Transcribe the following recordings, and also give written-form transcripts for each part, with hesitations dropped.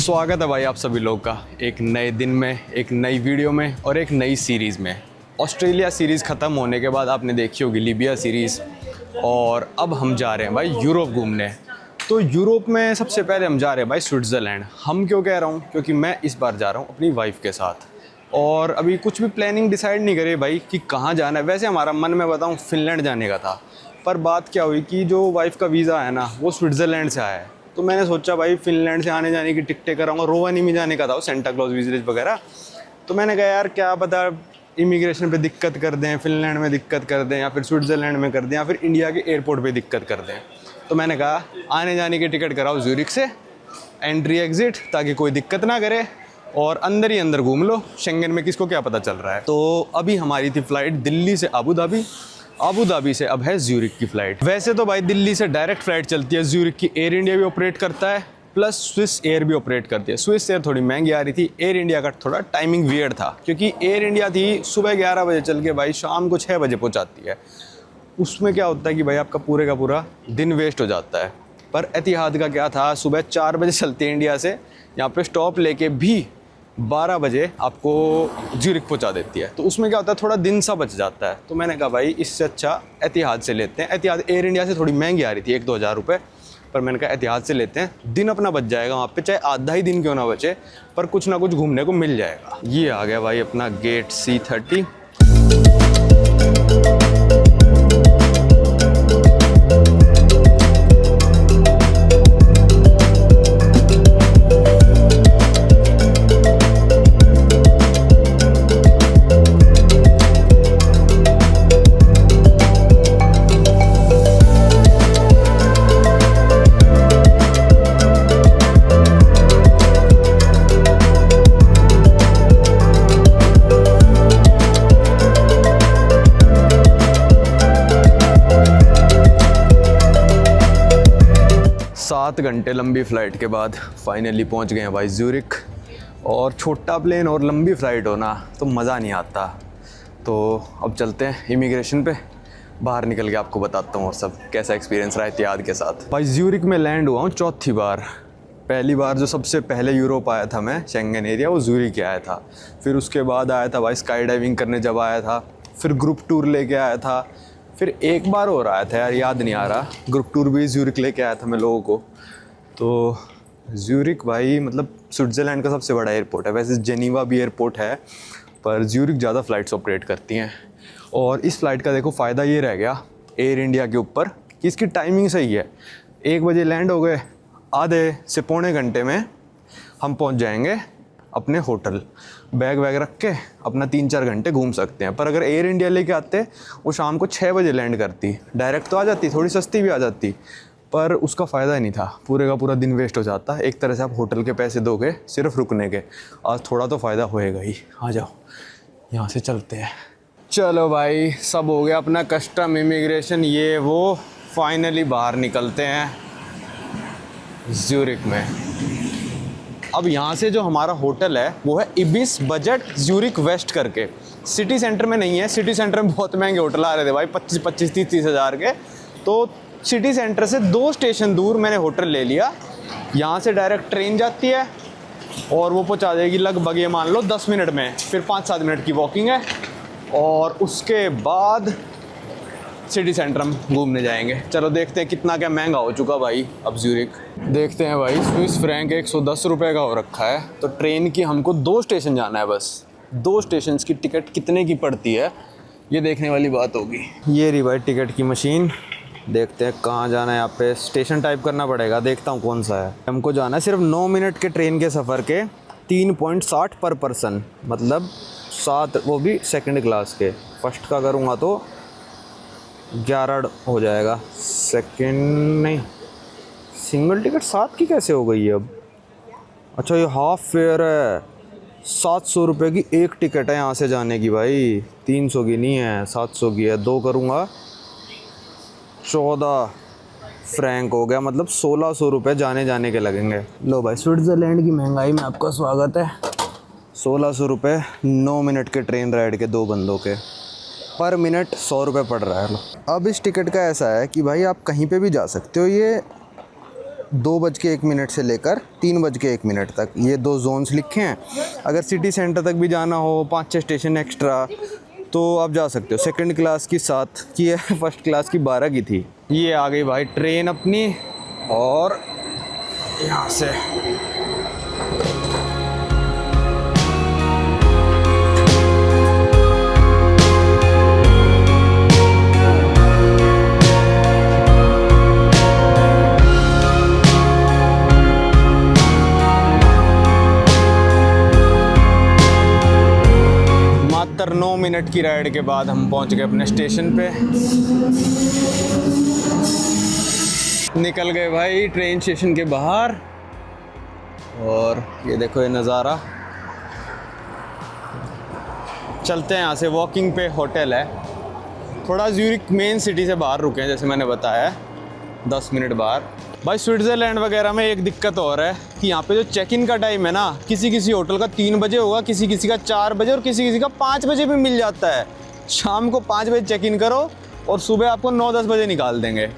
स्वागत है भाई आप सभी लोग का एक नए दिन में, एक नई वीडियो में और एक नई सीरीज़ में। ऑस्ट्रेलिया सीरीज़ ख़त्म होने के बाद आपने देखी होगी लीबिया सीरीज़, और अब हम जा रहे हैं भाई यूरोप घूमने। तो यूरोप में सबसे पहले हम जा रहे हैं भाई स्विट्ज़रलैंड। हम क्यों कह रहा हूँ, क्योंकि मैं इस बार जा रहा हूँ अपनी वाइफ के साथ, और अभी कुछ भी प्लानिंग डिसाइड नहीं करे भाई कि कहाँ जाना है। वैसे हमारा मन में बताऊँ फिनलैंड जाने का था, पर बात क्या हुई कि जो वाइफ का वीज़ा है ना वो स्विट्ज़रलैंड से आया है। तो मैंने सोचा भाई फिनलैंड से आने जाने की टिकटें कराऊंगा। रोवानी में जाने का था वो, सेंटा क्लॉज विलेज वगैरह। तो मैंने कहा यार क्या पता इमिग्रेशन पे दिक्कत कर दें, फिनलैंड में दिक्कत कर दें, या फिर स्विट्ज़रलैंड में कर दें, या फिर इंडिया के एयरपोर्ट पे दिक्कत कर दें। तो मैंने कहा आने जाने की टिकट कराओ ज़्यूरिख से, एंट्री एग्ज़िट, ताकि कोई दिक्कत ना करे, और अंदर ही अंदर घूम लो। शेंगन में किसको क्या पता चल रहा है। तो अभी हमारी थी फ़्लाइट दिल्ली से अबू धाबी से अब है ज़्यूरिख की फ़्लाइट। वैसे तो भाई दिल्ली से डायरेक्ट फ़्लाइट चलती है, ज़्यूरिख की एयर इंडिया भी ऑपरेट करता है, प्लस स्विस एयर भी ऑपरेट करती है। स्विस एयर थोड़ी महंगी आ रही थी, एयर इंडिया का थोड़ा टाइमिंग वियर्ड था, क्योंकि एयर इंडिया थी सुबह 11 बजे चल के भाई शाम को 6 बजे पहुँचाती है। उसमें क्या होता है कि भाई आपका पूरे का पूरा दिन वेस्ट हो जाता है। पर एतिहाद का क्या था, सुबह 4 बजे चलती है इंडिया से, यहाँ पे स्टॉप लेके भी 12 बजे आपको ज़्यूरिख पहुँचा देती है। तो उसमें क्या होता है, थोड़ा दिन सा बच जाता है। तो मैंने कहा भाई इससे अच्छा एतिहाद से लेते हैं। एतिहाद एयर इंडिया से थोड़ी महंगी आ रही थी, 1-2 हज़ार रुपये, पर मैंने कहा एतिहाद से लेते हैं, दिन अपना बच जाएगा वहाँ पे, चाहे आधा ही दिन क्यों ना बचे, पर कुछ ना कुछ घूमने को मिल जाएगा। ये आ गया भाई अपना गेट C30। 7 घंटे लंबी फ़्लाइट के बाद फाइनली पहुंच गए हैं भाई ज़्यूरिख। और छोटा प्लेन और लंबी फ़्लाइट होना तो मज़ा नहीं आता। तो अब चलते हैं इमिग्रेशन पे, बाहर निकल के आपको बताता हूँ और सब कैसा एक्सपीरियंस रहा एतिहाद के साथ। भाई ज़्यूरिख में लैंड हुआ हूँ चौथी बार। पहली बार जो सबसे पहले यूरोप आया था मैं, शेंगन एरिया, वो ज़्यूरिख आया था। फिर उसके बाद आया था भाई स्काई डाइविंग करने जब आया था, फिर ग्रुप टूर लेके आया था, फिर एक बार और आया था यार याद नहीं आ रहा, ग्रुप टूर भी ज़्यूरिख लेके आया था मैं लोगों को। तो ज़्यूरिख भाई मतलब स्विट्ज़रलैंड का सबसे बड़ा एयरपोर्ट है। वैसे जेनीवा भी एयरपोर्ट है, पर ज़्यूरिख ज़्यादा फ़्लाइट्स ऑपरेट करती हैं। और इस फ़्लाइट का देखो फ़ायदा ये रह गया एयर इंडिया के ऊपर कि इसकी टाइमिंग सही है। 1 बजे लैंड हो गए, आधे से पौने घंटे में हम पहुंच जाएंगे अपने होटल। बैग वैग रख के अपना 3-4 घंटे घूम सकते हैं। पर अगर एयर इंडिया लेके आते वो शाम को 6 बजे लैंड करती, डायरेक्ट तो आ जाती, थोड़ी सस्ती भी आ जाती, पर उसका फ़ायदा ही नहीं था। पूरे का पूरा दिन वेस्ट हो जाता। एक तरह से आप होटल के पैसे दोगे सिर्फ रुकने के, आज थोड़ा तो फ़ायदा होएगा ही। आ जाओ यहाँ से चलते हैं। चलो भाई सब हो गया अपना कस्टम इमिग्रेशन ये वो, फाइनली बाहर निकलते हैं ज़्यूरिख में। अब यहाँ से जो हमारा होटल है वो है इबिस बजट ज़्यूरिख वेस्ट करके। सिटी सेंटर में नहीं है, सिटी सेंटर में बहुत महंगे होटल आ रहे थे भाई, 25-25, 30-30 हज़ार के। तो सिटी सेंटर से 2 स्टेशन दूर मैंने होटल ले लिया। यहाँ से डायरेक्ट ट्रेन जाती है और वो पहुँचा देगी लगभग ये मान लो 10 मिनट में। फिर 5-7 मिनट की वॉकिंग है, और उसके बाद सिटी सेंटर हम घूमने जाएंगे। चलो देखते हैं कितना क्या महंगा हो चुका भाई अब ज़्यूरिख। देखते हैं भाई, स्विस फ्रैंक 110 रुपये का हो रखा है। तो ट्रेन की हमको 2 स्टेशन जाना है, बस 2 स्टेशन की टिकट कितने की पड़ती है ये देखने वाली बात होगी। ये रही भाई टिकट की मशीन, देखते हैं कहाँ जाना है। यहाँ पे स्टेशन टाइप करना पड़ेगा, देखता हूँ कौन सा है। हमको जाना है सिर्फ 9 मिनट के ट्रेन के सफ़र के 3.60 पर पर्सन, मतलब 7, वो भी सेकंड क्लास के। फर्स्ट का करूँगा तो 11 हो जाएगा, सेकंड नहीं, सिंगल टिकट 7 की कैसे हो गई है अब। अच्छा ये हाफ फेयर है, 700 रुपये की एक टिकट है यहाँ से जाने की भाई, 300 की नहीं है, 700 की है। 2 करूँगा 14 फ्रैंक हो गया, मतलब 1600 रुपये जाने के लगेंगे। लो भाई स्विट्ज़रलैंड की महंगाई में आपका स्वागत है। 1600 रुपये 9 मिनट के ट्रेन राइड के 2 बंदों के, पर मिनट 100 रुपये पड़ रहा है। लो अब इस टिकट का ऐसा है कि भाई आप कहीं पे भी जा सकते हो। ये 2:01 से लेकर 3:01 तक, ये 2 जोन्स लिखे हैं। अगर सिटी सेंटर तक भी जाना हो, 5-6 स्टेशन एक्स्ट्रा, तो आप जा सकते हो। सेकंड क्लास की 7 की है, फर्स्ट क्लास की 12 की थी। ये आ गई भाई ट्रेन अपनी, और यहाँ से मात्र 9 मिनट की राइड के बाद हम पहुंच गए अपने स्टेशन पे। निकल गए भाई ट्रेन स्टेशन के बाहर, और ये देखो ये नज़ारा। चलते हैं यहाँ से, वॉकिंग पे होटल है। थोड़ा ज्यूरिख मेन सिटी से बाहर रुके हैं, जैसे मैंने बताया 10 मिनट बाहर। भाई स्विट्ज़रलैंड वगैरह में एक दिक्कत और है कि यहाँ पे जो चेक इन का टाइम है ना, किसी किसी होटल का 3 बजे होगा, किसी किसी का 4 बजे, और किसी किसी का 5 बजे भी मिल जाता है। शाम को 5 बजे चेक इन करो और सुबह आपको 9-10 बजे निकाल देंगे।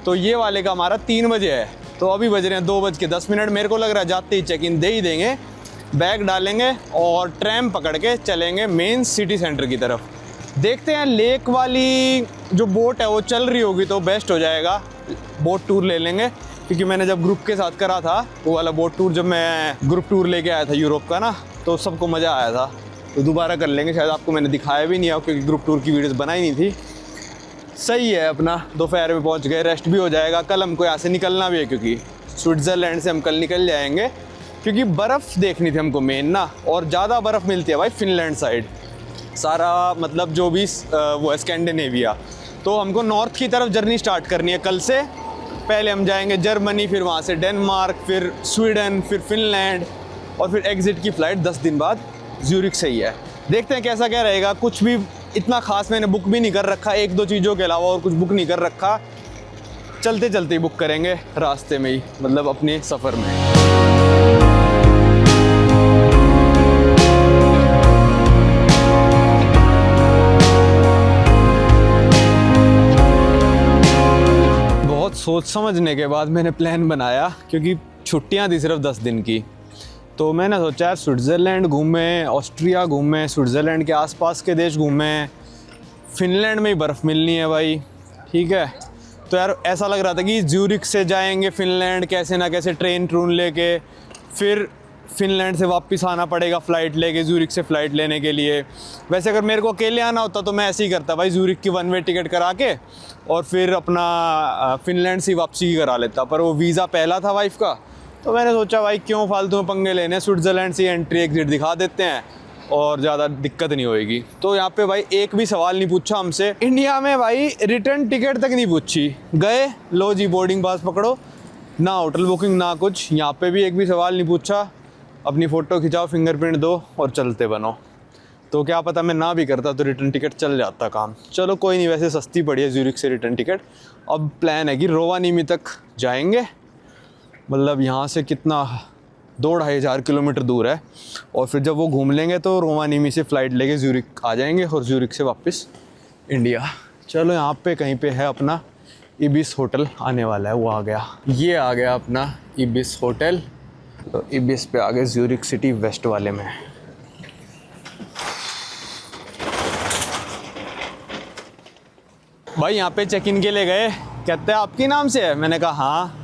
तो ये वाले का हमारा 3 बजे है, तो अभी बज रहे हैं 2:10। मेरे को लग रहा है जाते ही चेक इन दे ही देंगे, बैग डालेंगे और ट्रैम पकड़ के चलेंगे मेन सिटी सेंटर की तरफ। देखते हैं, लेक वाली जो बोट है वो चल रही होगी तो बेस्ट हो जाएगा, बोट टूर ले लेंगे। क्योंकि मैंने जब ग्रुप के साथ करा था वो वाला बोट टूर, जब मैं ग्रुप टूर लेके आया था यूरोप का ना, तो सबको मज़ा आया था। तो दोबारा कर लेंगे, शायद आपको मैंने दिखाया भी नहीं है क्योंकि ग्रुप टूर की वीडियोस बनाई नहीं थी। सही है, अपना दोपहर में पहुंच गए, रेस्ट भी हो जाएगा। कल हमको यहाँ से निकलना भी है, क्योंकि स्विट्ज़रलैंड से हम कल निकल जाएंगे, क्योंकि बर्फ़ देखनी थी हमको मेन ना, और ज़्यादा बर्फ़ मिलती है भाई फिनलैंड साइड, सारा मतलब जो भी वो है स्कैंडिनेविया। तो हमको नॉर्थ की तरफ जर्नी स्टार्ट करनी है कल से। पहले हम जाएंगे जर्मनी, फिर वहाँ से डेनमार्क, फिर स्वीडन, फिर फिनलैंड, और फिर एग्ज़िट की फ़्लाइट 10 दिन बाद ज्यूरिख से ही है। देखते हैं कैसा क्या रहेगा। कुछ भी इतना ख़ास मैंने बुक भी नहीं कर रखा, 1-2 चीज़ों के अलावा और कुछ बुक नहीं कर रखा। चलते चलते ही बुक करेंगे रास्ते में ही, मतलब अपने सफ़र में। सोच समझने के बाद मैंने प्लान बनाया, क्योंकि छुट्टियां थी सिर्फ 10 दिन की। तो मैंने सोचा यार स्विट्ज़रलैंड घूमें, ऑस्ट्रिया घूमें, स्विट्ज़रलैंड के आसपास के देश घूमें, फिनलैंड में ही बर्फ़ मिलनी है भाई, ठीक है। तो यार ऐसा लग रहा था कि ज्यूरिख से जाएंगे फिनलैंड कैसे ना कैसे, ट्रेन लेके, फिर फिनलैंड से वापस आना पड़ेगा फ़्लाइट लेके, ज्यूरिख से फ़्लाइट लेने के लिए। वैसे अगर मेरे को अकेले आना होता तो मैं ऐसे ही करता भाई, ज्यूरिख की 1 वे टिकट करा के और फिर अपना फिनलैंड से वापसी करा लेता, पर वो वीज़ा पहला था वाइफ का। तो मैंने सोचा भाई क्यों फालतू में पंगे लेने, स्विट्ज़रलैंड से एंट्री एग्जिट दिखा देते हैं और ज़्यादा दिक्कत नहीं होएगी। तो यहाँ पे भाई एक भी सवाल नहीं पूछा हमसे। इंडिया में भाई रिटर्न टिकट तक नहीं पूछी, गए लो जी बोर्डिंग पास पकड़ो, ना होटल बुकिंग ना कुछ। यहाँ पे भी एक भी सवाल नहीं पूछा, अपनी फ़ोटो खिंचाओ, फिंगरप्रिंट दो और चलते बनो। तो क्या पता मैं ना भी करता तो रिटर्न टिकट चल जाता काम। चलो कोई नहीं, वैसे सस्ती पड़ी है ज्यूरिख से रिटर्न टिकट। अब प्लान है कि रोवानीमी तक जाएंगे, मतलब यहाँ से कितना 2-2.5 हज़ार किलोमीटर दूर है, और फिर जब वो घूम लेंगे तो रोवानीमी से फ़्लाइट लेके ज्यूरिख आ जाएंगे और ज्यूरिख से वापस इंडिया। चलो यहाँ पे कहीं पे है अपना इबिस होटल आने वाला है, वो आ गया, ये आ गया अपना इबिस होटल। तो इबिस पे आ गए ज्यूरिख सिटी वेस्ट वाले में। भाई यहाँ पे चेक इन के लिए गए, कहते हैं आपके नाम से है, मैंने कहा हाँ।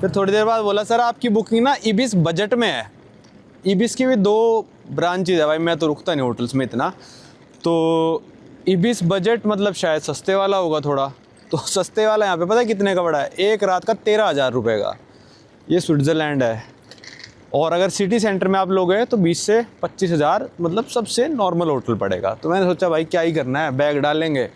फिर थोड़ी देर बाद बोला सर आपकी बुकिंग ना इबिस बजट में है। इबिस की भी 2 ब्रांचेज है भाई, मैं तो रुकता नहीं होटल्स में इतना, तो इबिस बजट मतलब शायद सस्ते वाला होगा थोड़ा। तो सस्ते वाला यहाँ पे पता है कितने का पड़ा है, एक रात का 13,000 रुपये का। ये स्विट्ज़रलैंड है, और अगर सिटी सेंटर में आप लोग हैं तो 20 से 25,000 मतलब सबसे नॉर्मल होटल पड़ेगा। तो मैंने सोचा भाई क्या ही करना है, बैग डालेंगे,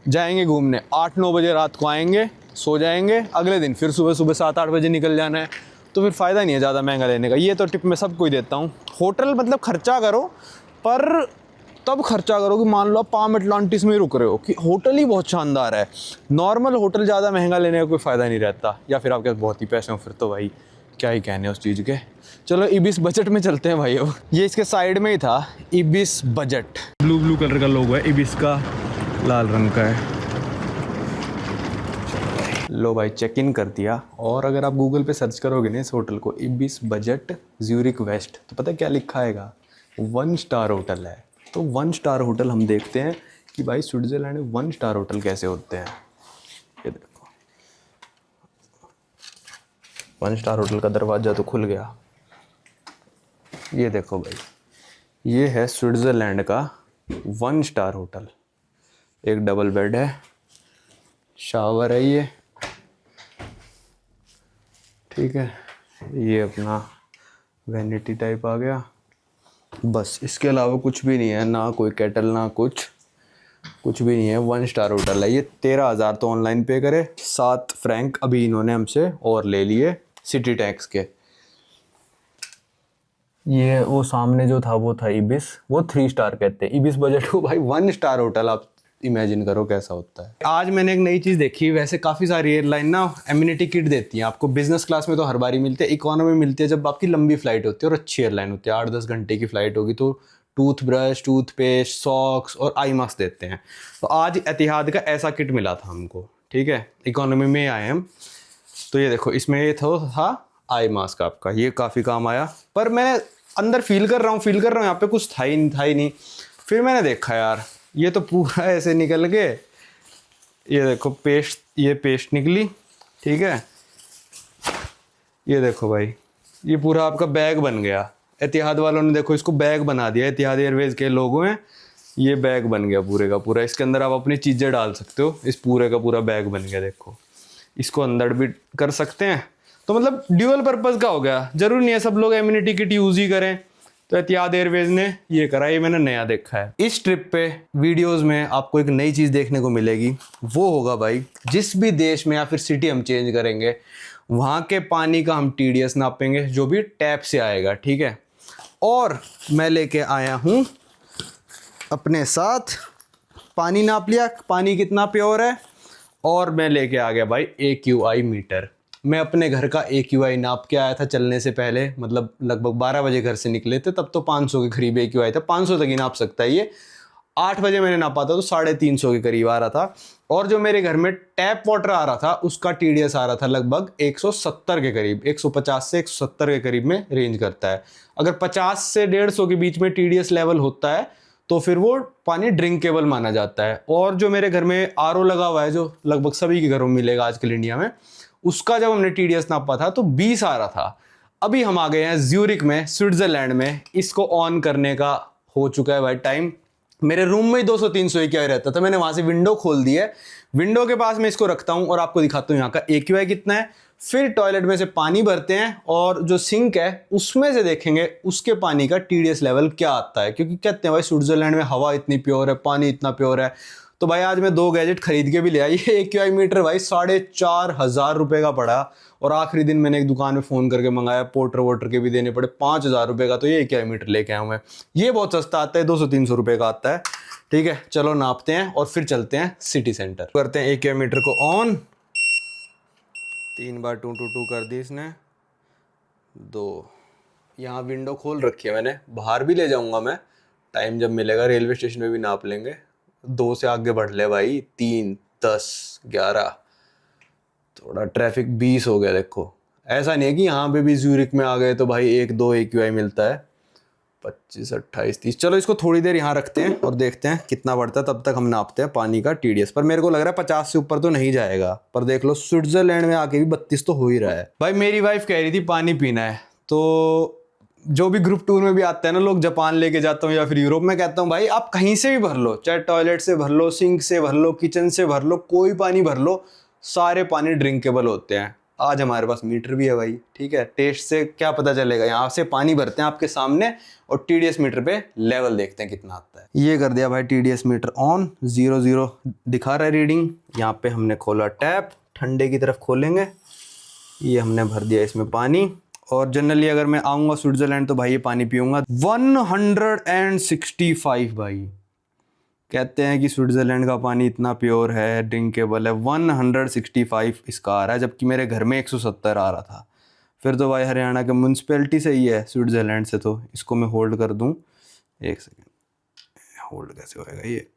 जाएंगे घूमने, 8-9 बजे रात को आएंगे, सो जाएंगे, अगले दिन फिर सुबह 7-8 बजे निकल जाना है। तो फिर फ़ायदा नहीं है ज़्यादा महंगा लेने का। ये तो टिप मैं सबको ही देता हूँ, होटल मतलब खर्चा करो, पर तब खर्चा करो कि मान लो आप पाम एटलांटिस में ही रुक रहे हो, कि होटल ही बहुत शानदार है। नॉर्मल होटल ज़्यादा महंगा लेने का कोई फ़ायदा नहीं रहता, या फिर आपके पास बहुत ही पैसे हो फिर तो भाई क्या ही कहने उस चीज़ के। चलो इबिस बजट में चलते हैं भाई। अब ये इसके साइड में ही था इबिस बजट, ब्लू कलर का लोगो है, इबिस का लाल रंग का है। लो भाई, चेक इन कर दिया। और अगर आप गूगल पे सर्च करोगे ना इस होटल को, इबिस बजट ज्यूरिक वेस्ट, तो पता है क्या लिखा आएगा? 1 स्टार होटल है। तो 1 स्टार होटल हम देखते हैं कि भाई स्विट्ज़रलैंड में 1 स्टार होटल कैसे होते हैं। ये देखो, 1 स्टार होटल का दरवाज़ा तो खुल गया। ये देखो भाई, ये है स्विट्ज़रलैंड का 1 स्टार होटल। एक डबल बेड है, शावर है ये, ठीक है। ये अपना वैनिटी टाइप आ गया, बस इसके अलावा कुछ भी नहीं है, ना कोई केटल ना कुछ भी नहीं है। 1 स्टार होटल है ये। 13,000 तो ऑनलाइन पे करे, 7 फ्रैंक अभी इन्होंने हमसे और ले लिए सिटी टैक्स के। ये वो सामने जो था वो था इबिस, वो 3 स्टार कहते हैं। इबिस बजट को भाई 1 स्टार होटल आप इमेजिन करो कैसा होता है। आज मैंने एक नई चीज़ देखी, वैसे काफ़ी सारी एयरलाइन ना एमिनिटी किट देती हैं आपको। बिजनेस क्लास में तो हर बारी मिलती है, इकोनॉमी में मिलती है जब आपकी लंबी फ्लाइट होती है और अच्छी एयरलाइन होती है, 8-10 घंटे की फ्लाइट होगी तो टूथब्रश, टूथपेस्ट, सॉक्स और आई मास्क देते हैं। तो आज एतिहाद का ऐसा किट मिला था हमको, ठीक है, इकोनॉमी में आए हम। तो ये देखो, इसमें ये था आई मास्क आपका, ये काफ़ी काम आया। पर मैं अंदर फील कर रहा हूँ यहाँ पे कुछ था ही नहीं। फिर मैंने देखा यार, ये तो पूरा ऐसे निकल के, ये देखो पेस्ट, ये पेस्ट निकली, ठीक है। ये देखो भाई, ये पूरा आपका बैग बन गया। एतिहाद वालों ने देखो इसको बैग बना दिया, एतिहाद एयरवेज के लोगों हैं, ये बैग बन गया पूरे का पूरा। इसके अंदर आप अपनी चीज़ें डाल सकते हो, इस पूरे का पूरा बैग बन गया। देखो, इसको अंदर भी कर सकते हैं, तो मतलब ड्यूअल पर्पज़ का हो गया। जरूरी नहीं है सब लोग एमिनिटी किट यूज़ ही करें। तो एतिहाद एयरवेज ने ये करा, ये मैंने नया देखा है। इस ट्रिप पे वीडियोस में आपको एक नई चीज़ देखने को मिलेगी, वो होगा भाई, जिस भी देश में या फिर सिटी हम चेंज करेंगे, वहाँ के पानी का हम TDS नापेंगे, जो भी टैप से आएगा, ठीक है। और मैं लेके आया हूँ अपने साथ, पानी नाप लिया, पानी कितना प्योर है। और मैं लेके आ गया भाई AQI मीटर। मैं अपने घर का AQI नाप के आया था चलने से पहले, मतलब लगभग 12 बजे घर से निकले थे, तब तो 500 के करीब AQI था, 500 तक ही नाप सकता है ये। 8 बजे मैंने नापा था तो 350 के करीब आ रहा था। और जो मेरे घर में टैप वाटर आ रहा था उसका TDS आ रहा था लगभग 170 के करीब, 150 से 170 के करीब में रेंज करता है। अगर 50 से 150 के बीच में TDS लेवल होता है तो फिर वो पानी ड्रिंकेबल माना जाता है। और जो मेरे घर में RO लगा हुआ है, जो लगभग सभी के घरों में मिलेगा आजकल इंडिया में, उसका जब हमने TDS नापा था तो 20 आ रहा था। अभी हम आ गए हैं ज्यूरिक में, स्विट्जरलैंड में। इसको ऑन करने का हो चुका है भाई टाइम। मेरे रूम में ही 200-300 AQI रहता था, मैंने वहां से विंडो खोल दी है। विंडो के पास मैं इसको रखता हूं और आपको दिखाता हूं यहाँ का AQI कितना है। फिर टॉयलेट में से पानी भरते हैं और जो सिंक है उसमें से देखेंगे उसके पानी का TDS लेवल क्या आता है, क्योंकि कहते हैं भाई स्विट्जरलैंड में हवा इतनी प्योर है, पानी इतना प्योर है। तो भाई आज मैं 2 गैजेट खरीद के भी ले आई। ये AQI मीटर भाई 4,500 रुपये का पड़ा। और आखिरी दिन मैंने एक दुकान में फ़ोन करके मंगाया, पोर्टर वोटर के भी देने पड़े, 5,000 रुपये का। तो ये AQI मीटर लेके आया हूँ मैं। ये बहुत सस्ता आता है, 200-300 रुपये का आता है, ठीक है। चलो नापते हैं और फिर चलते हैं सिटी सेंटर। करते हैं AQI मीटर को ऑन। 3 बार टू टू टू कर दी इसने, 2। यहाँ विंडो खोल रखी है मैंने, बाहर भी ले जाऊँगा मैं, टाइम जब मिलेगा रेलवे स्टेशन में भी नाप लेंगे। 2 से आगे बढ़ ले भाई, 3, 10, 11, थोड़ा ट्रैफिक 20 हो गया। देखो ऐसा नहीं है कि यहाँ पे भी ज्यूरिक में आ गए तो भाई 1-2 AQI मिलता है। 25, 28, 30। चलो इसको थोड़ी देर यहाँ रखते हैं और देखते हैं कितना बढ़ता है, तब तक हम नापते हैं पानी का TDS। पर मेरे को लग रहा है 50 से ऊपर तो नहीं जाएगा। पर देख लो स्विट्जरलैंड में आके भी 32 तो हो ही रहा है। भाई मेरी वाइफ कह रही थी पानी पीना है, तो जो भी ग्रुप टूर में भी आते हैं ना लोग, जापान लेके जाता हूँ या फिर यूरोप में, कहता हूँ भाई आप कहीं से भी भर लो, चाहे टॉयलेट से भर लो, सिंक से भर लो, किचन से भर लो, कोई पानी भर लो, सारे पानी ड्रिंकेबल होते हैं। आज हमारे पास मीटर भी है भाई, ठीक है। टेस्ट से क्या पता चलेगा, यहाँ से पानी भरते हैं आपके सामने और TDS मीटर पे लेवल देखते हैं कितना आता है। ये कर दिया भाई TDS मीटर ऑन, 0-0 दिखा रहा है रीडिंग। यहाँ पे हमने खोला टैप, ठंडे की तरफ खोलेंगे, ये हमने भर दिया इसमें पानी। और जनरली अगर मैं आऊँगा स्विट्जरलैंड तो भाई ये पानी पीऊँगा। 165 भाई, कहते हैं कि स्विट्जरलैंड का पानी इतना प्योर है, ड्रिंकेबल है। 165 इसका आ रहा है, जबकि मेरे घर में 170 आ रहा था। फिर तो भाई हरियाणा के म्यूनसिपैलिटी से ही है स्विट्जरलैंड से। तो इसको मैं होल्ड कर दूं, 1 सेकेंड, होल्ड कैसे होएगा ये,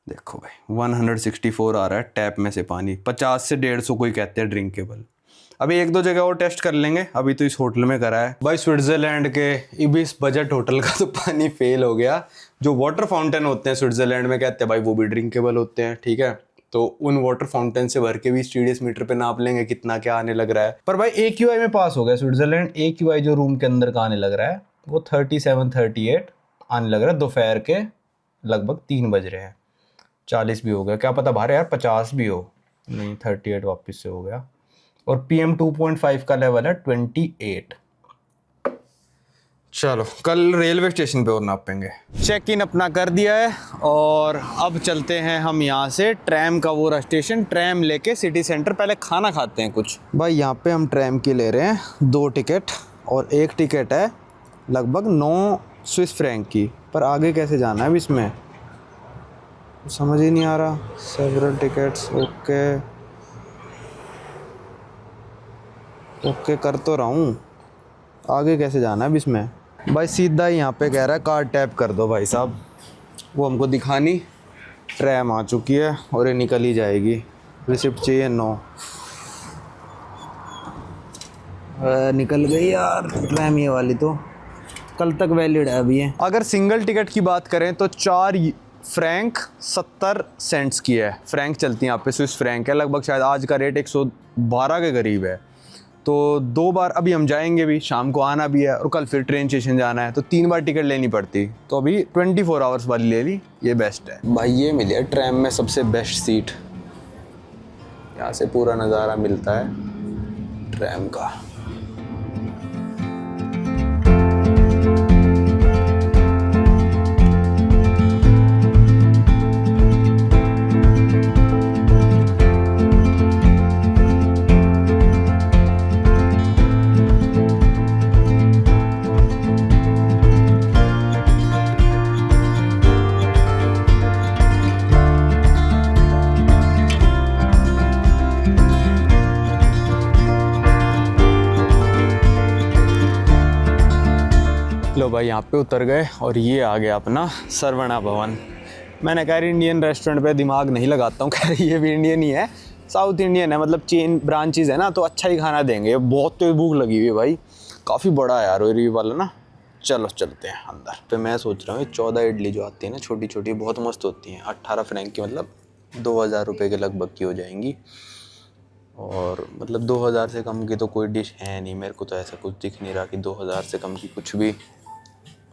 देखो भाई 164 आ रहा है टैप में से पानी, 50 से 150 कोई कहते हैं ड्रिंकेबल। अभी एक दो जगह और टेस्ट कर लेंगे, अभी तो इस होटल में करा है। भाई स्विट्ज़रलैंड के इबिस बजट होटल का तो पानी फेल हो गया। जो वाटर फाउंटेन होते हैं स्विट्ज़रलैंड में कहते हैं भाई वो भी ड्रिंकेबल होते हैं, ठीक है। तो उन वाटर फाउंटेन से भर के भी TDS मीटर पे नाप लेंगे कितना क्या आने लग रहा है। पर भाई AQI में पास हो गया स्विट्ज़रलैंड। AQI जो रूम के अंदर का आने लग रहा है वो 37-38 आने लग रहा है। दोपहर के लगभग 3 बज रहे हैं, 40 भी हो गया, क्या पता बाहर यार 50 भी हो। नहीं 38 वापस से हो गया। और PM 2.5 का लेवल है 28। चलो कल रेलवे स्टेशन पे और नापेंगे। चेक इन अपना कर दिया है और अब चलते हैं हम यहाँ से ट्रैम का वो रहा स्टेशन, ट्रैम लेके सिटी सेंटर। पहले खाना खाते हैं कुछ। भाई यहाँ पे हम ट्रैम की ले रहे हैं 2 टिकट और एक टिकट है लगभग 9 स्विस फ्रैंक की। पर आगे कैसे जाना है अब इसमें समझ ही नहीं आ रहा। सेवरल टिकट्स ओके ओके कर तो रहा हूँ, आगे कैसे जाना है अब इसमें। भाई सीधा ही यहाँ पे कह रहा है कार्ड टैप कर दो भाई साहब। वो हमको दिखानी, ट्रैम आ चुकी है और ये निकल ही जाएगी। रिसिप्ट चाहिए 9। निकल गई यार ट्रैम ये वाली, तो कल तक वैलिड है अभी ये। अगर सिंगल टिकट की बात करें तो 4 फ्रैंक 70 सेंट्स की है। फ्रैंक चलती है यहाँ पे, स्विस फ्रैंक है लगभग, शायद आज का रेट 112 के करीब है। तो 2 बार अभी हम जाएंगे भी, शाम को आना भी है और कल फिर ट्रेन स्टेशन जाना है, तो 3 बार टिकट लेनी पड़ती। तो अभी 24 आवर्स वाली ले ली, ये बेस्ट है। भाई ये मिली है ट्रैम में सबसे बेस्ट सीट, यहाँ से पूरा नज़ारा मिलता है ट्रैम का। लो भाई यहाँ पे उतर गए और ये आ गया अपना सरवणा भवन। मैंने कहा इंडियन रेस्टोरेंट पे दिमाग नहीं लगाता हूँ, कह ये भी इंडियन ही है, साउथ इंडियन है, मतलब चेन ब्रांचेज है ना, तो अच्छा ही खाना देंगे। बहुत तो भूख लगी हुई है भाई, काफ़ी बड़ा है यार ये वाला ना। चलो चलते हैं अंदर। तो मैं सोच रहा हूँ 14 इडली जो आती है ना छोटी छोटी, बहुत मस्त होती हैं। 18 फ्रैंक की, मतलब 2000 रुपये के लगभग की हो जाएंगी। और मतलब 2000 से कम की तो कोई डिश है नहीं, मेरे को तो ऐसा कुछ दिख नहीं रहा कि 2000 से कम की कुछ भी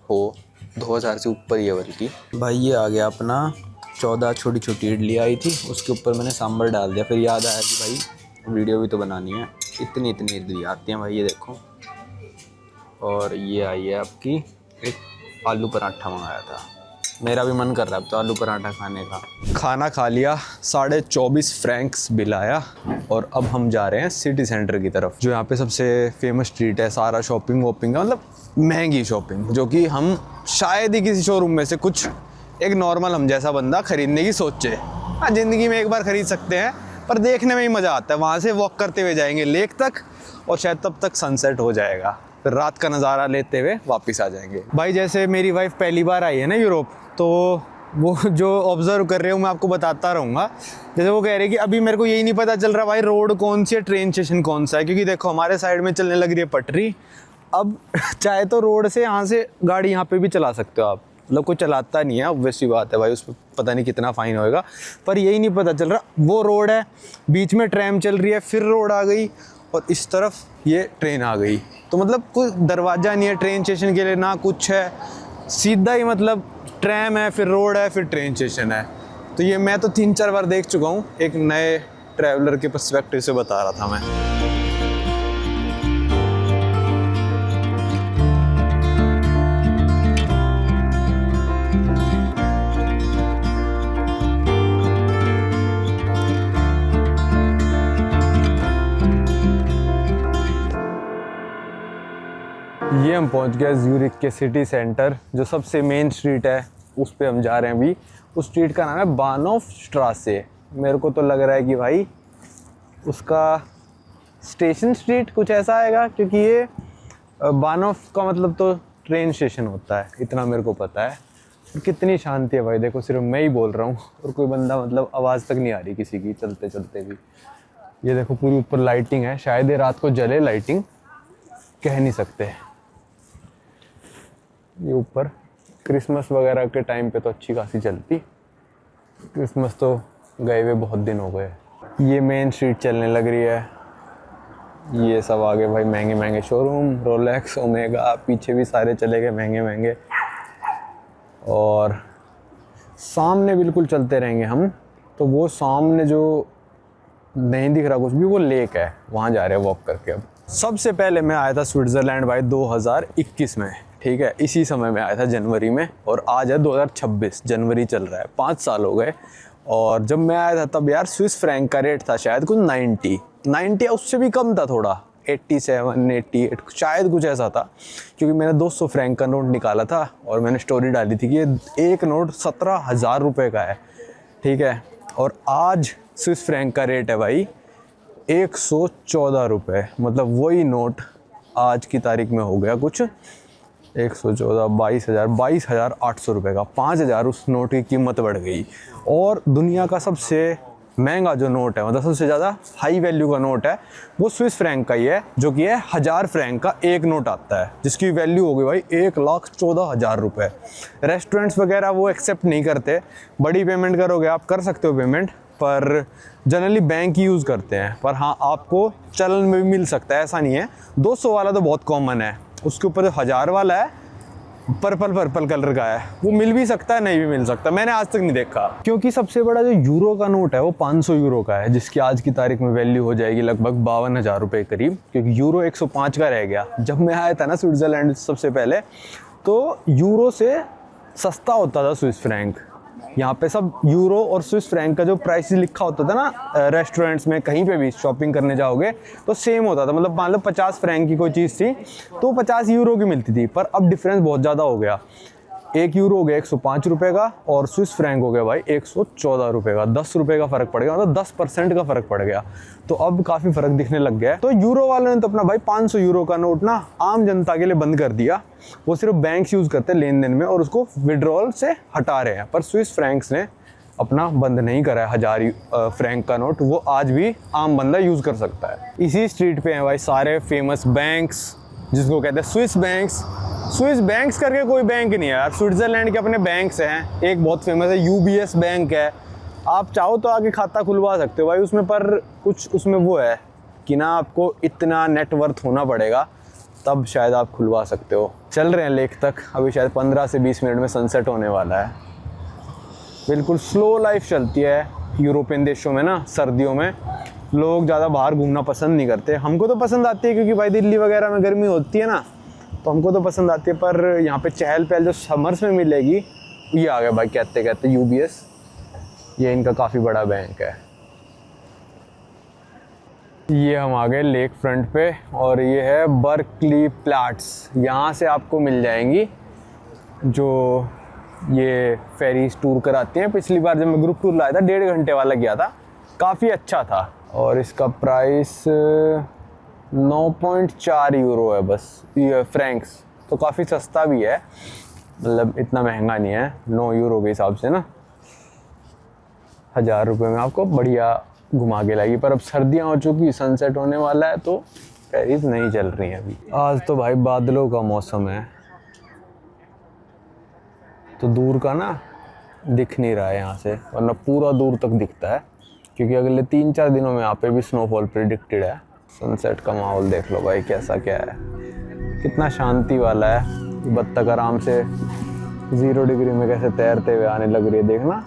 हो। 2000 से ऊपर ही है बल्कि। भाई ये आ गया अपना 14 छोटी छोटी इडली आई थी, उसके ऊपर मैंने सांभर डाल दिया। फिर याद आया कि भाई वीडियो भी तो बनानी है। इतनी इतनी इडली आती हैं भाई, ये देखो। और ये आई है आपकी एक आलू पराठा मंगाया था, मेरा भी मन कर रहा है अब तो आलू पराठा खाने का। खाना खा लिया, 24.5 फ्रैंक्स बिल आया और अब हम जा रहे हैं सिटी सेंटर की तरफ, जो यहाँ पे सबसे फेमस स्ट्रीट है। सारा शॉपिंग वॉपिंग का, मतलब महंगी शॉपिंग, जो कि हम शायद ही किसी शोरूम में से कुछ एक नॉर्मल हम जैसा बंदा खरीदने की सोचे। हाँ ज़िंदगी में एक बार खरीद सकते हैं, पर देखने में ही मज़ा आता है। वहाँ से वॉक करते हुए जाएंगे लेक तक और शायद तब तक सनसेट हो जाएगा, फिर रात का नज़ारा लेते हुए वापस आ जाएंगे। भाई जैसे मेरी वाइफ पहली बार आई है ना यूरोप, तो वो जो ऑब्ज़र्व कर रहे हो मैं आपको बताता रहूँगा। जैसे वो कह रहे हैं कि अभी मेरे को यही नहीं पता चल रहा भाई रोड कौन सी है, ट्रेन स्टेशन कौन सा है, क्योंकि देखो हमारे साइड में चलने लग रही है पटरी। अब चाहे तो रोड से यहाँ से गाड़ी यहाँ पे भी चला सकते हो आप, मतलब कोई चलाता नहीं है, ऑब्वियसली बात है भाई, उस पर पता नहीं कितना फ़ाइन होएगा। पर यही नहीं पता चल रहा, वो रोड है, बीच में ट्रैम चल रही है, फिर रोड आ गई और इस तरफ ये ट्रेन आ गई। तो मतलब कोई दरवाज़ा नहीं है ट्रेन स्टेशन के लिए, ना कुछ है, सीधा ही मतलब ट्रैम है, फिर रोड है, फिर ट्रेन स्टेशन है। तो ये मैं तो 3-4 बार देख चुका हूँ, एक नए ट्रैवलर के पर्सपेक्टिव से बता रहा था मैं। ये हम पहुंच गए ज्यूरिख के सिटी सेंटर, जो सबसे मेन स्ट्रीट है, उस पे हम जा रहे हैं अभी। उस स्ट्रीट का नाम है बानोफ स्ट्रासे। मेरे को तो लग रहा है कि भाई उसका स्टेशन स्ट्रीट कुछ ऐसा आएगा, क्योंकि ये बानोफ का मतलब तो ट्रेन स्टेशन होता है, इतना मेरे को पता है। कितनी शांति है भाई, देखो सिर्फ मैं ही बोल रहा हूँ और कोई बंदा मतलब आवाज़ तक नहीं आ रही किसी की चलते चलते भी। ये देखो पूरी ऊपर लाइटिंग है, शायद ये रात को जले लाइटिंग, कह नहीं सकते। ये ऊपर क्रिसमस वगैरह के टाइम पे तो अच्छी खासी चलती, क्रिसमस तो गए हुए बहुत दिन हो गए। ये मेन स्ट्रीट चलने लग रही है, ये सब आगे भाई महंगे महंगे शोरूम, रोलेक्स, ओमेगा, पीछे भी सारे चले गए महंगे महंगे। और सामने बिल्कुल चलते रहेंगे हम, तो वो सामने जो नहीं दिख रहा कुछ भी, वो लेक है, वहाँ जा रहे हैं वॉक करके। अब सबसे पहले मैं आया था स्विट्ज़रलैंड भाई 2021 में, ठीक है, इसी समय में आया था जनवरी में, और आज है 2026, जनवरी चल रहा है, 5 साल हो गए। और जब मैं आया था तब यार स्विस फ्रैंक का रेट था शायद कुछ 90 या उससे भी कम था, थोड़ा 87 88 शायद कुछ ऐसा था, क्योंकि मैंने 200 फ्रैंक का नोट निकाला था और मैंने स्टोरी डाली थी कि ये एक नोट 17,000 रुपये का है, ठीक है। और आज स्विस फ्रैंक का रेट है भाई 114 रुपये, मतलब वही नोट आज की तारीख में हो गया कुछ 114 22,800 रुपये का, 5,000 उस नोट की कीमत बढ़ गई। और दुनिया का सबसे महंगा जो नोट है, मतलब सबसे ज़्यादा हाई वैल्यू का नोट है, वो स्विस फ्रैंक का ही है, जो कि है 1000 फ्रैंक का एक नोट आता है, जिसकी वैल्यू हो गई भाई 1,14,000 रुपये। रेस्टोरेंट्स वगैरह वो एक्सेप्ट नहीं करते, बड़ी पेमेंट करोगे आप कर सकते हो पेमेंट, पर जनरली बैंक यूज़ करते हैं। पर हाँ, आपको चलन में भी मिल सकता है, ऐसा नहीं है। 200 वाला तो बहुत कॉमन है, उसके ऊपर जो 1000 वाला है पर्पल कलर का है, वो मिल भी सकता है, नहीं भी मिल सकता, मैंने आज तक नहीं देखा। क्योंकि सबसे बड़ा जो यूरो का नोट है वो 500 यूरो का है, जिसकी आज की तारीख में वैल्यू हो जाएगी लगभग 52,000 रुपये करीब, क्योंकि यूरो 105 का रह गया। जब मैं आया था ना स्विट्ज़रलैंड सबसे पहले, तो यूरो से सस्ता होता था स्विस फ्रैंक। यहाँ पे सब यूरो और स्विस फ्रैंक का जो प्राइस लिखा होता था ना, रेस्टोरेंट्स में कहीं पे भी शॉपिंग करने जाओगे तो सेम होता था, मतलब मान लो 50 फ्रैंक की कोई चीज़ थी तो 50 यूरो की मिलती थी। पर अब डिफरेंस बहुत ज़्यादा हो गया, 1 यूरो हो गया 105 रुपये का और स्विस फ्रैंक हो गया भाई 114 रुपये का, 10 रुपये का फ़र्क पड़ गया, मतलब 10% का फ़र्क पड़ गया। तो अब काफ़ी फ़र्क दिखने लग गया है। तो यूरो वालों ने तो अपना भाई 500 यूरो का नोट ना आम जनता के लिए बंद कर दिया, वो सिर्फ बैंक्स यूज़ करते हैं लेन देन में और उसको विड्रॉल से हटा रहे हैं। पर स्विस फ्रैंक्स ने अपना बंद नहीं करा है 1000 फ्रैंक का नोट, वो आज भी आम बंदा यूज़ कर सकता है। इसी स्ट्रीट पे हैं भाई सारे फेमस बैंक्स, जिसको कहते हैं स्विस बैंक्स। स्विस बैंक्स करके कोई बैंक नहीं है यार, स्विट्ज़रलैंड के अपने बैंक्स हैं। एक बहुत फेमस है UBS बैंक है, आप चाहो तो आगे खाता खुलवा सकते हो भाई उसमें, पर कुछ उसमें वो है कि ना आपको इतना नेटवर्थ होना पड़ेगा, तब शायद आप खुलवा सकते हो। चल रहे हैं लेक तक, अभी शायद 15 से 20 मिनट में सनसेट होने वाला है। बिल्कुल स्लो लाइफ चलती है यूरोपियन देशों में ना, सर्दियों में लोग ज़्यादा बाहर घूमना पसंद नहीं करते। हमको तो पसंद आती है क्योंकि भाई दिल्ली वगैरह में गर्मी होती है ना, तो हमको तो पसंद आती है। पर यहाँ पे चहल पहल जो समर्स में मिलेगी, ये आ गया भाई कहते कहते UBS, ये इनका काफ़ी बड़ा बैंक है। ये हम आ गए लेक फ्रंट पे और ये है बर्कली प्लैट्स। यहाँ से आपको मिल जाएंगी जो ये फेरीज टूर कराती हैं। पिछली बार जब मैं ग्रुप टूर लाया था 1.5 घंटे वाला गया था, काफ़ी अच्छा था। और इसका प्राइस 9.4 यूरो है बस, ये फ्रैंक्स, तो काफ़ी सस्ता भी है, मतलब इतना महंगा नहीं है 9 यूरो के हिसाब से ना। 1000 रुपये में आपको बढ़िया घुमा के लाएगी। पर अब सर्दियाँ हो चुकी, सनसेट होने वाला है, तो फेरीज नहीं चल रही हैं अभी। आज तो भाई बादलों का मौसम है, तो दूर का ना दिख नहीं रहा है यहाँ से, वरना पूरा दूर तक दिखता है, क्योंकि अगले 3-4 दिनों में यहाँ पे भी स्नोफॉल प्रिडिक्टेड है। सनसेट का माहौल देख लो भाई कैसा क्या है, कितना शांति वाला है। बत्तख आराम से 0 डिग्री में कैसे तैरते हुए आने लग रही है, देखना।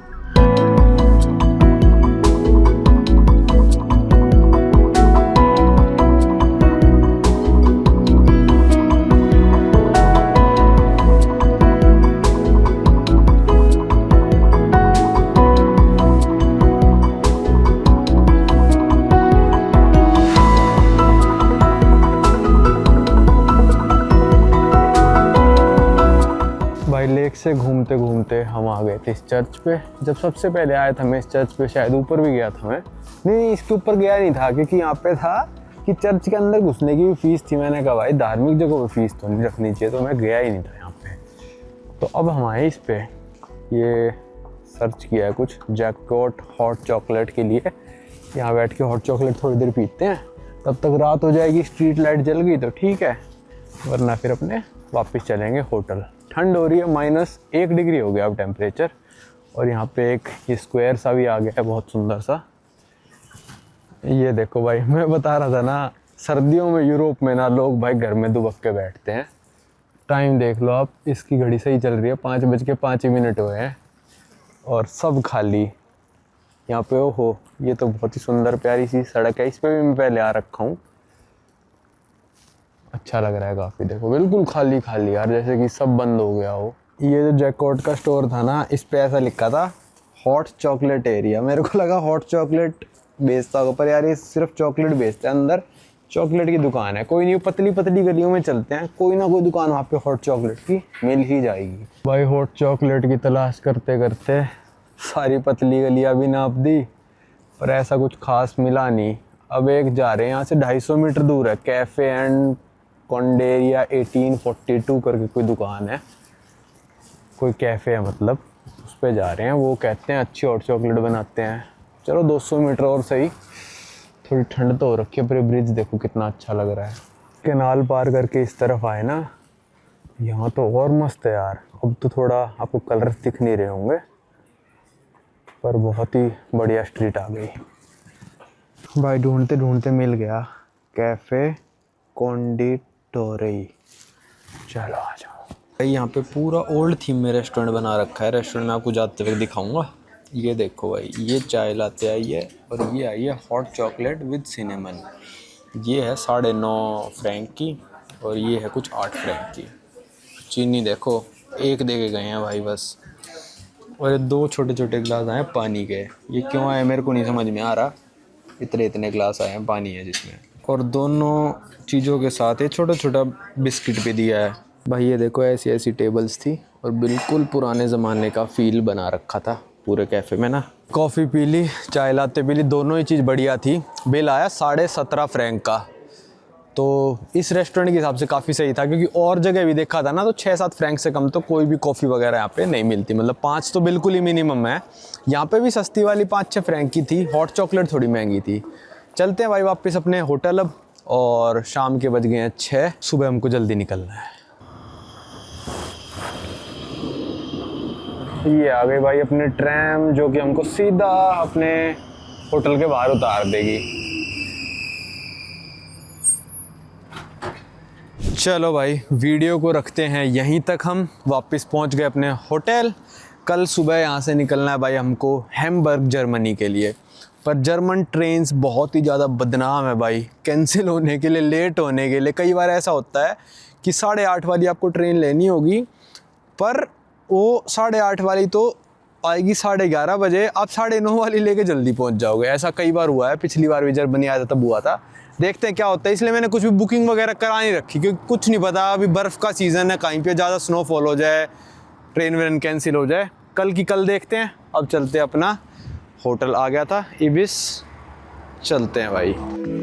लेक से घूमते घूमते हम आ गए थे इस चर्च पे। जब सबसे पहले आया था मैं इस चर्च पे, शायद ऊपर भी गया था मैं, नहीं इसके ऊपर गया नहीं था, क्योंकि यहाँ पे था कि चर्च के अंदर घुसने की भी फीस थी। मैंने कहा भाई धार्मिक जगह पे फीस तो नहीं रखनी चाहिए, तो मैं गया ही नहीं था यहाँ पे। तो अब हम आए इस पे, ये सर्च किया है कुछ जैकपॉट हॉट चॉकलेट के लिए। यहाँ बैठ के हॉट चॉकलेट थोड़ी देर पीते हैं, तब तक रात हो जाएगी, स्ट्रीट लाइट जल गई तो ठीक है, वरना फिर अपने वापस चलेंगे होटल। ठंड हो रही है, -1 डिग्री हो गया अब टेम्परेचर। और यहाँ पे एक ये स्क्वायर सा भी आ गया है, बहुत सुंदर सा। ये देखो भाई, मैं बता रहा था ना, सर्दियों में यूरोप में ना लोग भाई घर में दुबक के बैठते हैं। टाइम देख लो आप, इसकी घड़ी सही चल रही है, 5:05 हुए हैं और सब खाली। यहाँ पे ओहो, ये तो बहुत ही सुंदर प्यारी सी सड़क है, इस पे भी मैं पहले आ रखा हूँ। अच्छा लग रहा है काफ़ी। देखो बिल्कुल खाली खाली यार, जैसे कि सब बंद हो गया हो। ये जो जैकपॉट का स्टोर था ना, इस पे ऐसा लिखा था हॉट चॉकलेट एरिया। मेरे को लगा हॉट चॉकलेट बेचता होगा, पर यार ये सिर्फ चॉकलेट बेचते हैं। अंदर चॉकलेट की दुकान है। कोई नहीं, पतली पतली गलियों में चलते हैं, कोई ना कोई दुकान वहाँ पे हॉट चॉकलेट की मिल ही जाएगी। भाई हॉट चॉकलेट की तलाश करते करते सारी पतली गलियाँ भी नाप दी, पर ऐसा कुछ खास मिला नहीं। अब एक जा रहे हैं, यहाँ से 250 मीटर दूर है, कैफ़े एंड कॉन्डेरिया 1842 करके कोई दुकान है, कोई कैफ़े है मतलब, उस पर जा रहे हैं। वो कहते हैं अच्छी हॉट चॉकलेट बनाते हैं। चलो 200 मीटर और सही। थोड़ी ठंड तो हो रखी है, पर ब्रिज देखो कितना अच्छा लग रहा है। कैनाल पार करके इस तरफ आए ना, यहाँ तो और मस्त है यार। अब तो थोड़ा आपको कलर दिख नहीं रहे होंगे, पर बहुत ही बढ़िया स्ट्रीट आ गई भाई। ढूंढते ढूंढते मिल गया, कैफ़े कॉन्डिटोरी। चलो आ जाओ भाई। यहाँ पे पूरा ओल्ड थीम में रेस्टोरेंट बना रखा है। रेस्टोरेंट में आपको जाते हुए दिखाऊंगा। ये देखो भाई, ये चाय लाते आई है और ये आई है हॉट चॉकलेट विद सिनेमन। ये है 9.5 फ्रैंक की और ये है कुछ 8 फ्रैंक की। चीनी देखो, एक दे के गए हैं भाई बस। और ये 2 छोटे छोटे गिलास आए हैं पानी के। ये क्यों आए मेरे को नहीं समझ में आ रहा, इतने गिलास आए हैं, पानी है जिसमें। और दोनों चीज़ों के साथ ये छोटा छोटा बिस्किट भी दिया है भाई। ये देखो, ऐसी ऐसी टेबल्स थी और बिल्कुल पुराने ज़माने का फील बना रखा था पूरे कैफ़े में ना। कॉफ़ी पी ली, चाय लाते पी ली, दोनों ही चीज़ बढ़िया थी। बिल आया 17.5 फ्रैंक का, तो इस रेस्टोरेंट के हिसाब से काफ़ी सही था, क्योंकि और जगह भी देखा था ना तो 6-7 फ्रैंक से कम तो कोई भी कॉफ़ी वगैरह यहाँ पे नहीं मिलती। मतलब 5 तो बिल्कुल ही मिनिमम है। यहाँ पे भी सस्ती वाली 5-6 फ्रैंक की थी। हॉट चॉकलेट थोड़ी महंगी थी। चलते हैं भाई वापस अपने होटल अब, और शाम के बज गए हैं 6, सुबह हमको जल्दी निकलना है। ये आ गई भाई अपने ट्रैम, जो कि हमको सीधा अपने होटल के बाहर उतार देगी। चलो भाई, वीडियो को रखते हैं यहीं तक। हम वापस पहुंच गए अपने होटल। कल सुबह यहाँ से निकलना है भाई हमको हैम्बर्ग जर्मनी के लिए। पर जर्मन ट्रेन्स बहुत ही ज़्यादा बदनाम है भाई, कैंसिल होने के लिए, लेट होने के लिए। कई बार ऐसा होता है कि 8:30 वाली आपको ट्रेन लेनी होगी, पर वो 8:30 वाली तो आएगी 11:30 बजे, आप 9:30 वाली लेके जल्दी पहुंच जाओगे। ऐसा कई बार हुआ है, पिछली बार भी जर्मनी आया था तब हुआ था। देखते हैं क्या होता है। इसलिए मैंने कुछ भी बुकिंग वगैरह करा नहीं रखी, क्योंकि कुछ नहीं पता, अभी बर्फ़ का सीज़न है, कहीं पे ज़्यादा स्नोफॉल हो जाए, ट्रेन व्रेन कैंसिल हो जाए। कल की कल देखते हैं। अब चलते हैं, अपना होटल आ गया था इबिस, चलते हैं भाई।